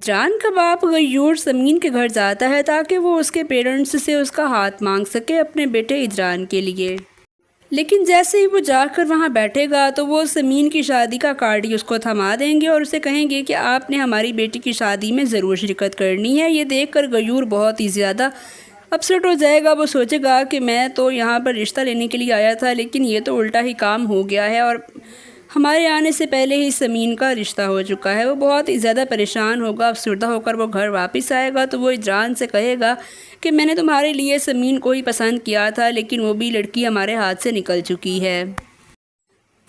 جان کا باپ غیور سمین کے گھر جاتا ہے تاکہ وہ اس کے پیرنٹس سے اس کا ہاتھ مانگ سکے اپنے بیٹے اجران کے لیے، لیکن جیسے ہی وہ جا کر وہاں بیٹھے گا تو وہ سمین کی شادی کا کارڈ ہی اس کو تھما دیں گے اور اسے کہیں گے کہ آپ نے ہماری بیٹی کی شادی میں ضرور شرکت کرنی ہے۔ یہ دیکھ کر غیور بہت ہی زیادہ اپسٹ ہو جائے گا۔ وہ سوچے گا کہ میں تو یہاں پر رشتہ لینے کے لیے آیا تھا، لیکن یہ تو الٹا ہی کام ہو گیا ہے اور ہمارے آنے سے پہلے ہی سمین کا رشتہ ہو چکا ہے۔ وہ بہت ہی زیادہ پریشان ہوگا، افسردہ ہو کر وہ گھر واپس آئے گا تو وہ اجران سے کہے گا کہ میں نے تمہارے لیے سمین کو ہی پسند کیا تھا، لیکن وہ بھی لڑکی ہمارے ہاتھ سے نکل چکی ہے۔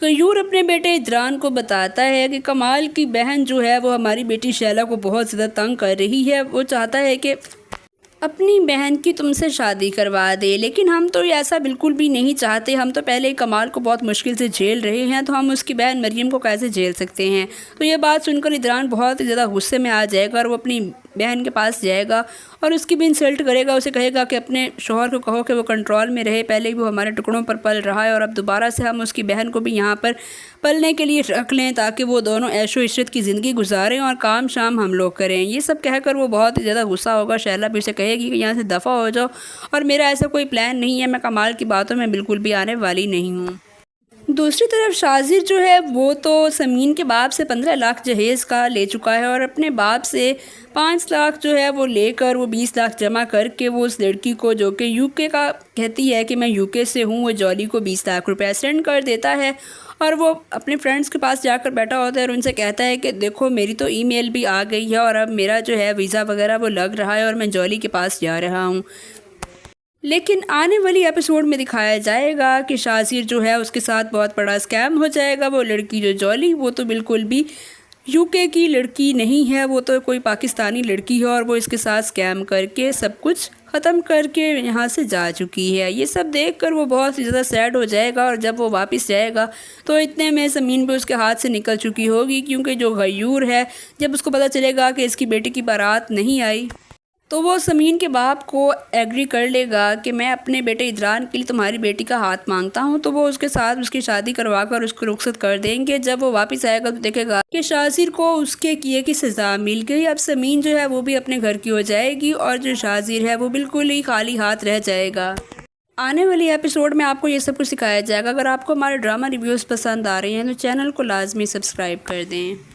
غیور اپنے بیٹے اجران کو بتاتا ہے کہ کمال کی بہن جو ہے وہ ہماری بیٹی شیلا کو بہت زیادہ تنگ کر رہی ہے، وہ چاہتا ہے کہ اپنی بہن کی تم سے شادی کروا دے، لیکن ہم تو ایسا بالکل بھی نہیں چاہتے۔ ہم تو پہلے ہی کمال کو بہت مشکل سے جھیل رہے ہیں، تو ہم اس کی بہن مریم کو کیسے جھیل سکتے ہیں؟ تو یہ بات سن کر اجران بہت ہی زیادہ غصے میں آ جائے گا اور وہ اپنی بہن کے پاس جائے گا اور اس کی بھی انسلٹ کرے گا۔ اسے کہے گا کہ اپنے شوہر کو کہو کہ وہ کنٹرول میں رہے، پہلے ہی وہ ہمارے ٹکڑوں پر پل رہا ہے اور اب دوبارہ سے ہم اس کی بہن کو بھی یہاں پر پلنے کے لیے رکھ لیں تاکہ وہ دونوں عیش و عشرت کی زندگی گزاریں اور کام شام ہم لوگ کریں۔ یہ سب کہہ کر وہ بہت ہی زیادہ غصہ ہوگا۔ شیلا بھی اسے کہے گی کہ یہاں سے دفع ہو جاؤ اور میرا ایسا کوئی پلان نہیں ہے، میں کمال کی باتوں میں بالکل بھی آنے والی نہیں ہوں۔ دوسری طرف شازر جو ہے وہ تو سمین کے باپ سے 15 لاکھ جہیز کا لے چکا ہے اور اپنے باپ سے 5 لاکھ جو ہے وہ لے کر وہ 20 لاکھ جمع کر کے وہ اس لڑکی کو جو کہ یو کے کا کہتی ہے کہ میں یو کے سے ہوں، وہ جولی کو 20 لاکھ روپے سینڈ کر دیتا ہے اور وہ اپنے فرینڈس کے پاس جا کر بیٹھا ہوتا ہے اور ان سے کہتا ہے کہ دیکھو میری تو ای میل بھی آ گئی ہے اور اب میرا جو ہے ویزا وغیرہ وہ لگ رہا ہے اور میں جولی کے پاس جا رہا ہوں۔ لیکن آنے والی ایپیسوڈ میں دکھایا جائے گا کہ شازر جو ہے اس کے ساتھ بہت بڑا اسکیم ہو جائے گا۔ وہ لڑکی جو جولی وہ تو بالکل بھی یو کے کی لڑکی نہیں ہے، وہ تو کوئی پاکستانی لڑکی ہے اور وہ اس کے ساتھ اسکیم کر کے سب کچھ ختم کر کے یہاں سے جا چکی ہے۔ یہ سب دیکھ کر وہ بہت ہی زیادہ سیڈ ہو جائے گا اور جب وہ واپس جائے گا تو اتنے میں زمین پہ اس کے ہاتھ سے نکل چکی ہوگی، کیونکہ جو غیور ہے جب اس کو پتہ چلے گا کہ اس کی بیٹی کی بارات نہیں آئی تو وہ سمین کے باپ کو ایگری کر لے گا کہ میں اپنے بیٹے اجران کے لیے تمہاری بیٹی کا ہاتھ مانگتا ہوں، تو وہ اس کے ساتھ اس کی شادی کروا کر اس کو رخصت کر دیں گے۔ جب وہ واپس آئے گا تو دیکھے گا کہ شازر کو اس کے کیے کی سزا مل گئی۔ اب سمین جو ہے وہ بھی اپنے گھر کی ہو جائے گی اور جو شازر ہے وہ بالکل ہی خالی ہاتھ رہ جائے گا۔ آنے والی ایپیسوڈ میں آپ کو یہ سب کچھ سکھایا جائے گا۔ اگر آپ کو ہمارے ڈرامہ ریویوز پسند آ رہے ہیں تو چینل کو لازمی سبسکرائب کر دیں۔